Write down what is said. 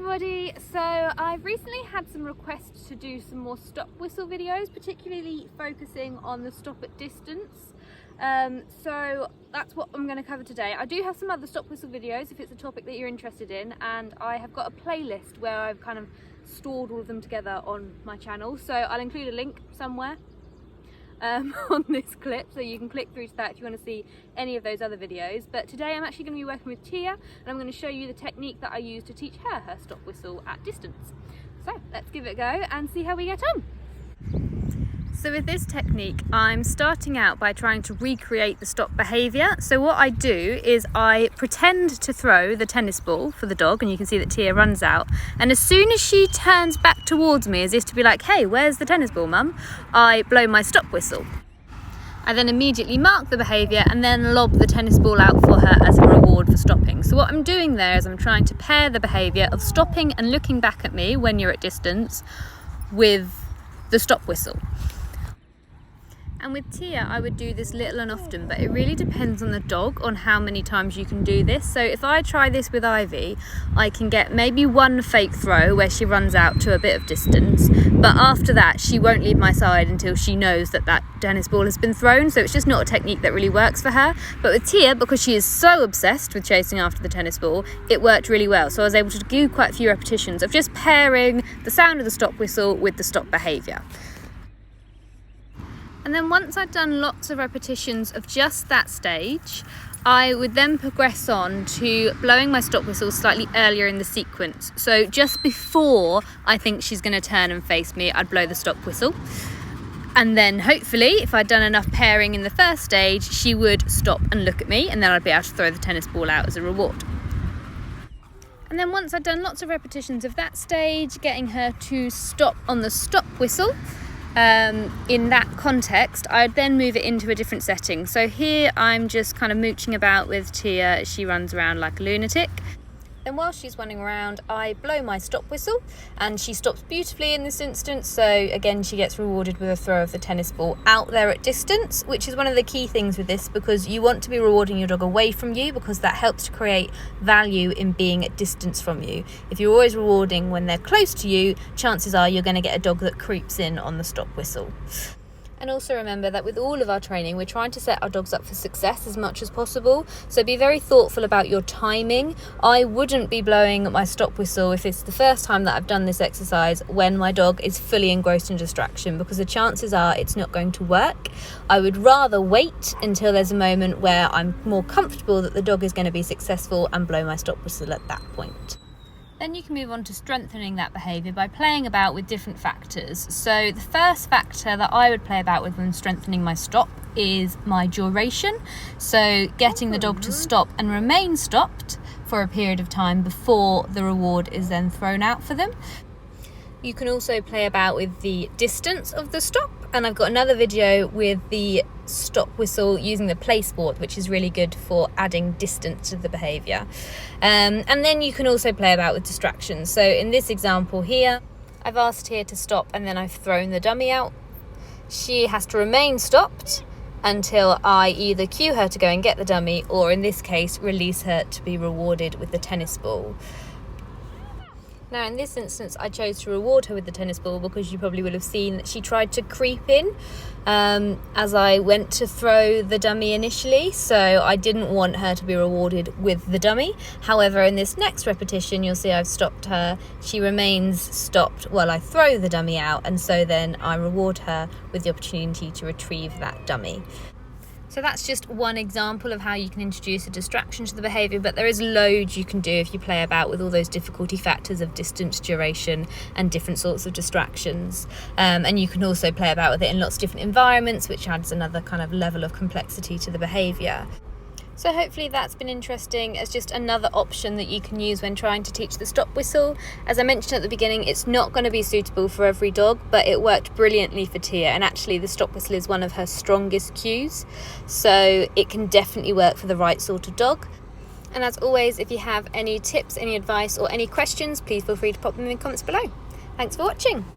everybody, so I've recently had some requests to do some more stop whistle videos, particularly focusing on the stop at distance. So that's what I'm going to cover today. I do have some other stop whistle videos if it's a topic that you're interested in, and I have got a playlist where I've kind of stored all of them together on my channel, so I'll include a link somewhere on this clip, so you can click through to that if you want to see any of those other videos. But today I'm actually going to be working with Tia, and I'm going to show you the technique that I use to teach her stop whistle at distance. So let's give it a go and see how we get on. So with this technique, I'm starting out by trying to recreate the stop behaviour. So what I do is I pretend to throw the tennis ball for the dog, and you can see that Tia runs out. And as soon as she turns back towards me, as if to be like, hey, where's the tennis ball, mum? I blow my stop whistle. I then immediately mark the behaviour and then lob the tennis ball out for her as a reward for stopping. So what I'm doing there is I'm trying to pair the behaviour of stopping and looking back at me when you're at distance with the stop whistle. And with Tia, I would do this little and often, but it really depends on the dog on how many times you can do this. So if I try this with Ivy, I can get maybe one fake throw where she runs out to a bit of distance, but after that she won't leave my side until she knows that that tennis ball has been thrown. So it's just not a technique that really works for her. But with Tia, because she is so obsessed with chasing after the tennis ball, it worked really well. So I was able to do quite a few repetitions of just pairing the sound of the stop whistle with the stop behaviour. And then once I'd done lots of repetitions of just that stage, I would then progress on to blowing my stop whistle slightly earlier in the sequence. So just before I think she's going to turn and face me, I'd blow the stop whistle. And then hopefully, if I'd done enough pairing in the first stage, she would stop and look at me, and then I'd be able to throw the tennis ball out as a reward. And then once I'd done lots of repetitions of that stage, getting her to stop on the stop whistle, in that context, I'd then move it into a different setting. So here I'm just kind of mooching about with Tia as she runs around like a lunatic. Then while she's running around, I blow my stop whistle, and she stops beautifully in this instance. So again, she gets rewarded with a throw of the tennis ball out there at distance, which is one of the key things with this, because you want to be rewarding your dog away from you, because that helps to create value in being at distance from you. If you're always rewarding when they're close to you, chances are you're going to get a dog that creeps in on the stop whistle. And also remember that with all of our training, we're trying to set our dogs up for success as much as possible. So be very thoughtful about your timing. I wouldn't be blowing my stop whistle if it's the first time that I've done this exercise when my dog is fully engrossed in distraction, because the chances are it's not going to work. I would rather wait until there's a moment where I'm more comfortable that the dog is going to be successful and blow my stop whistle at that point. Then you can move on to strengthening that behaviour by playing about with different factors. So the first factor that I would play about with when strengthening my stop is my duration. So getting the dog to stop and remain stopped for a period of time before the reward is then thrown out for them. You can also play about with the distance of the stop, and I've got another video with the stop whistle using the play sport, which is really good for adding distance to the behaviour. And then you can also play about with distractions. So in this example here, I've asked Tia to stop, and then I've thrown the dummy out. She has to remain stopped until I either cue her to go and get the dummy, or in this case, release her to be rewarded with the tennis ball. Now in this instance, I chose to reward her with the tennis ball because you probably will have seen that she tried to creep in as I went to throw the dummy initially, so I didn't want her to be rewarded with the dummy. However, in this next repetition, you'll see I've stopped her. She remains stopped while I throw the dummy out, and so then I reward her with the opportunity to retrieve that dummy. So that's just one example of how you can introduce a distraction to the behaviour, but there is loads you can do if you play about with all those difficulty factors of distance, duration, and different sorts of distractions. And you can also play about with it in lots of different environments, which adds another kind of level of complexity to the behaviour. So hopefully that's been interesting as just another option that you can use when trying to teach the stop whistle. As I mentioned at the beginning, it's not going to be suitable for every dog, but it worked brilliantly for Tia, and actually the stop whistle is one of her strongest cues, so it can definitely work for the right sort of dog. And as always, if you have any tips, any advice or any questions, please feel free to pop them in the comments below. Thanks for watching.